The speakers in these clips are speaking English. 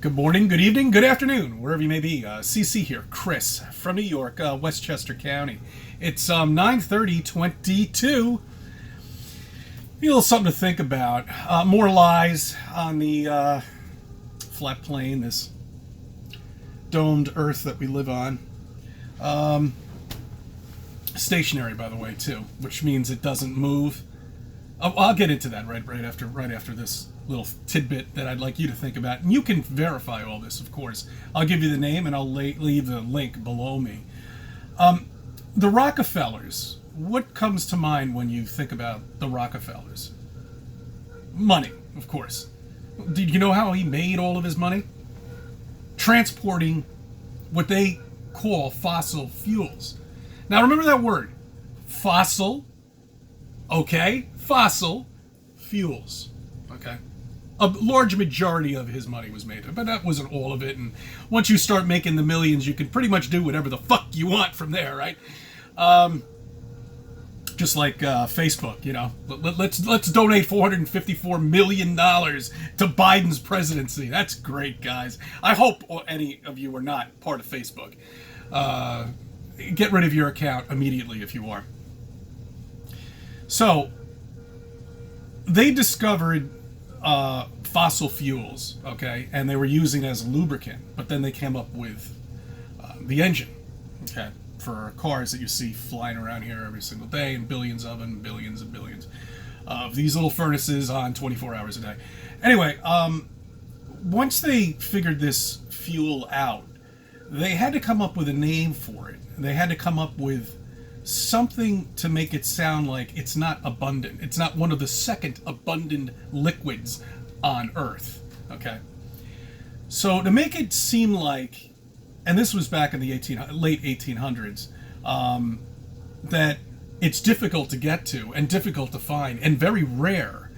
Good morning, good evening, good afternoon, wherever you may be. CC here, Chris from New York, Westchester County. It's 9:30:22. A little something to think about. More lies on the flat plane, this domed Earth that we live on. Stationary, by the way, too, which means it doesn't move. I'll get into that right after this little tidbit that I'd like you to think about. And you can verify all this, of course. I'll give you the name and I'll leave the link below me. The Rockefellers. What comes to mind when you think about the Rockefellers? Money, of course. Did you know how he made all of his money? Transporting what they call fossil fuels. Now remember that word. Fossil. Okay? Fossil fuels. Okay? A large majority of his money was made, but that wasn't all of it. And once you start making the millions, you can pretty much do whatever the fuck you want from there, right? Just like Facebook, you know. Let's donate $454 million to Biden's presidency. That's great, guys. I hope any of you are not part of Facebook. Get rid of your account immediately if you are. So, they discovered fossil fuels, okay, and they were using it as a lubricant, but then they came up with the engine, okay, for cars that you see flying around here every single day, and billions of them, billions and billions of these little furnaces on 24 hours a day. Anyway, once they figured this fuel out, they had to come up with a name for it. They had to come up with something to make it sound like it's not abundant. It's not one of the second abundant liquids on Earth. Okay? So to make it seem like, and this was back in the late 1800s, that it's difficult to get to and difficult to find and very rare,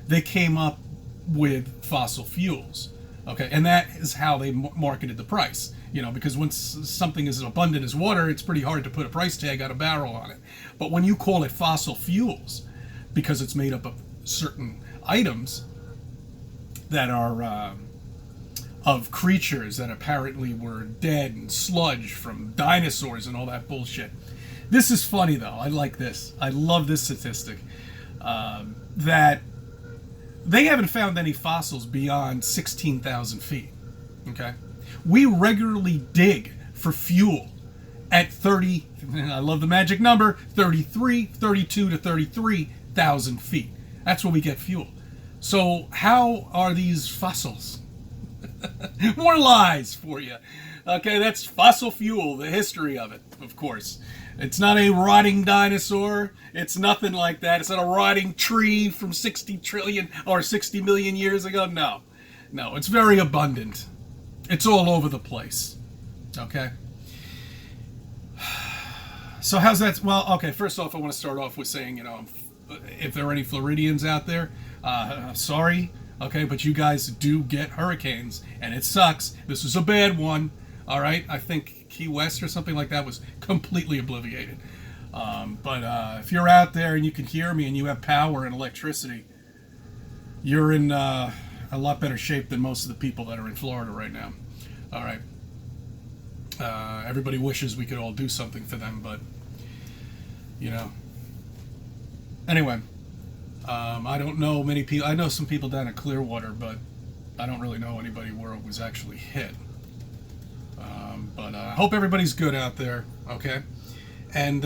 they came up with fossil fuels. Okay? And that is how they marketed the price. You know, because once something is as abundant as water, it's pretty hard to put a price tag on a barrel on it. But when you call it fossil fuels, because it's made up of certain items that are of creatures that apparently were dead and sludge from dinosaurs and all that bullshit. This is funny, though. I like this. I love this statistic. That they haven't found any fossils beyond 16,000 feet. Okay? We regularly dig for fuel at 30, I love the magic number, 32 to 33,000 feet. That's where we get fuel. So how are these fossils? More lies for you. Okay, that's fossil fuel, the history of it, of course. It's not a rotting dinosaur. It's nothing like that. It's not a rotting tree from 60 trillion or 60 million years ago. No, it's very abundant. It's all over the place. Okay? So how's that? Well, okay, first off, I want to start off with saying, you know, if there are any Floridians out there, sorry, okay, but you guys do get hurricanes, and it sucks. This was a bad one, all right? I think Key West or something like that was completely obliterated. But if you're out there and you can hear me and you have power and electricity, you're in a lot better shape than most of the people that are in Florida right now. All right. Everybody wishes we could all do something for them, but, you know. Anyway, I don't know many people. I know some people down at Clearwater, but I don't really know anybody where it was actually hit. But I hope everybody's good out there, okay? And,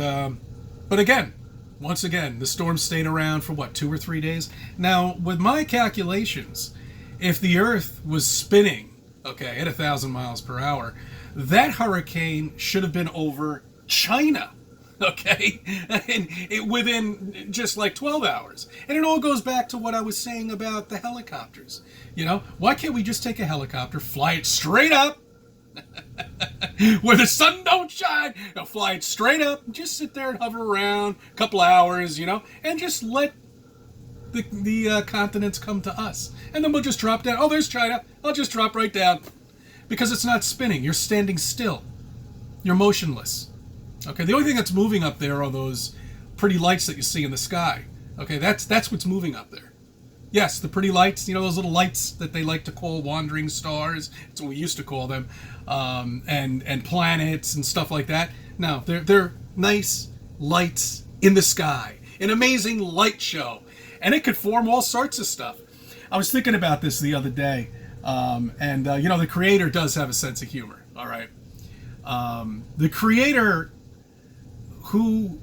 but again, once again, the storm stayed around for what, 2 or 3 days? Now, with my calculations, if the Earth was spinning, okay, at 1,000 miles per hour, that hurricane should have been over China, okay, and within just like 12 hours. And it all goes back to what I was saying about the helicopters. You know, why can't we just take a helicopter, fly it straight up, where the sun don't shine, fly it straight up, and just sit there and hover around a couple hours, you know, and just let the continents come to us. And then we'll just drop down. Oh, there's China. I'll just drop right down. Because it's not spinning. You're standing still. You're motionless. Okay, the only thing that's moving up there are those pretty lights that you see in the sky. Okay, that's what's moving up there. Yes, the pretty lights. You know those little lights that they like to call wandering stars. That's what we used to call them, and planets and stuff like that. No, they're nice lights in the sky. An amazing light show, and it could form all sorts of stuff. I was thinking about this the other day, and you know the creator does have a sense of humor. All right, the creator, who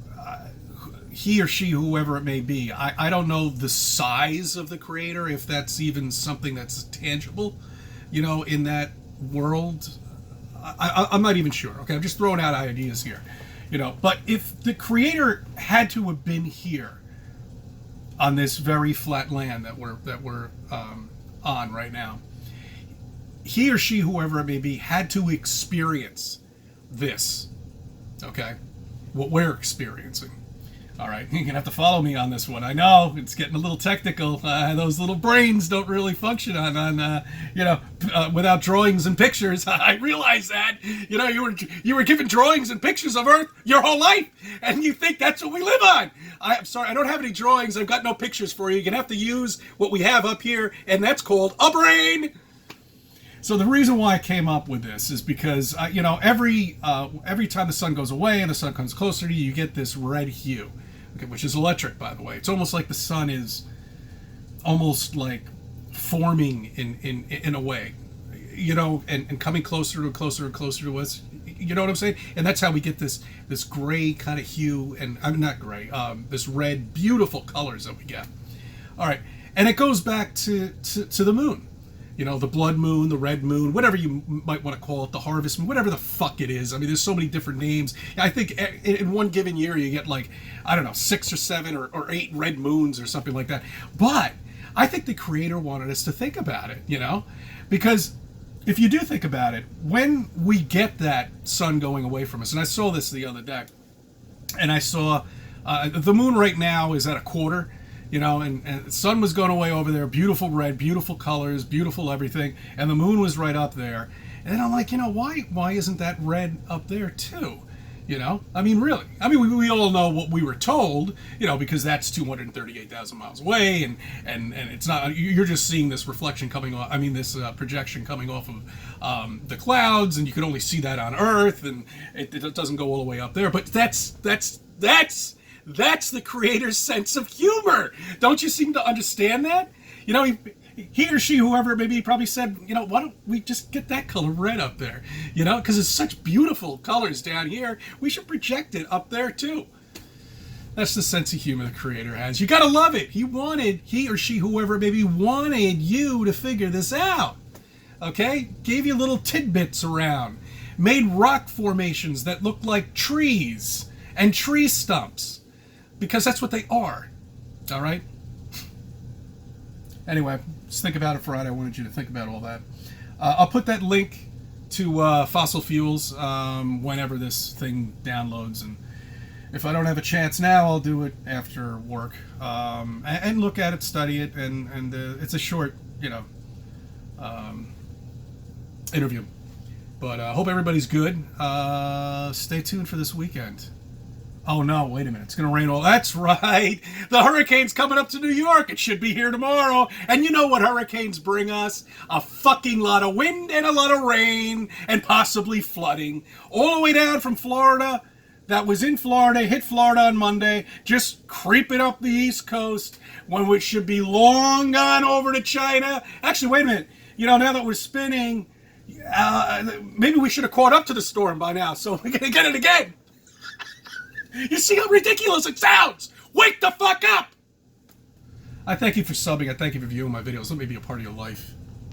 he or she, whoever it may be, I don't know the size of the creator, if that's even something that's tangible, you know, in that world. I'm not even sure. Okay, I'm just throwing out ideas here, you know. But if the creator had to have been here on this very flat land that we're on right now, he or she, whoever it may be, had to experience this. Okay, what we're experiencing. All right, you're gonna have to follow me on this one. I know it's getting a little technical. Those little brains don't really function on without drawings and pictures. I realize that. You know, you were given drawings and pictures of Earth your whole life, and you think that's what we live on. I'm sorry, I don't have any drawings. I've got no pictures for you. You're gonna have to use what we have up here, and that's called a brain. So the reason why I came up with this is because every time the sun goes away and the sun comes closer to you, you get this red hue, okay, which is electric, by the way. It's almost like the sun is almost like forming in a way, you know, and coming closer and closer and closer to us. You know what I'm saying? And that's how we get this gray kind of hue, and I'm not gray, this red, beautiful colors that we get. All right, and it goes back to the moon. You know, the blood moon, the red moon, whatever you might want to call it, the harvest moon, whatever the fuck it is. I mean, there's so many different names. I think in one given year you get like, I don't know, 6 or 7 or 8 red moons or something like that. But I think the creator wanted us to think about it, you know? Because if you do think about it, when we get that sun going away from us, and I saw this the other day, and I saw the moon right now is at a quarter. You know, and the sun was going away over there, beautiful red, beautiful colors, beautiful everything, and the moon was right up there. And then I'm like, you know, why isn't that red up there too? You know, I mean, really. I mean, we all know what we were told, you know, because that's 238,000 miles away, and it's not. You're just seeing this reflection coming off. I mean, this projection coming off of the clouds, and you can only see that on Earth, and it doesn't go all the way up there. But that's the creator's sense of humor. Don't you seem to understand that? You know, he or she, whoever it may be, probably said, you know, why don't we just get that color red up there? You know, because it's such beautiful colors down here. We should project it up there too. That's the sense of humor the creator has. You gotta love it. He or she, whoever it may be, wanted you to figure this out. Okay? Gave you little tidbits around. Made rock formations that look like trees and tree stumps. Because that's what they are. All right? Anyway, just think about it Friday. I wanted you to think about all that. I'll put that link to fossil fuels whenever this thing downloads. And if I don't have a chance now, I'll do it after work. And look at it, study it. And it's a short, interview. But I hope everybody's good. Stay tuned for this weekend. Oh no, wait a minute. It's going to rain all... That's right. The hurricane's coming up to New York. It should be here tomorrow. And you know what hurricanes bring us? A fucking lot of wind and a lot of rain and possibly flooding. All the way down from Florida. That was in Florida, hit Florida on Monday, just creeping up the East Coast, when we should be long gone over to China. Actually, wait a minute. You know, now that we're spinning, maybe we should have caught up to the storm by now, so we're going to get it again. You see how ridiculous it sounds? Wake the fuck up! I thank you for subbing. I thank you for viewing my videos. Let me be a part of your life.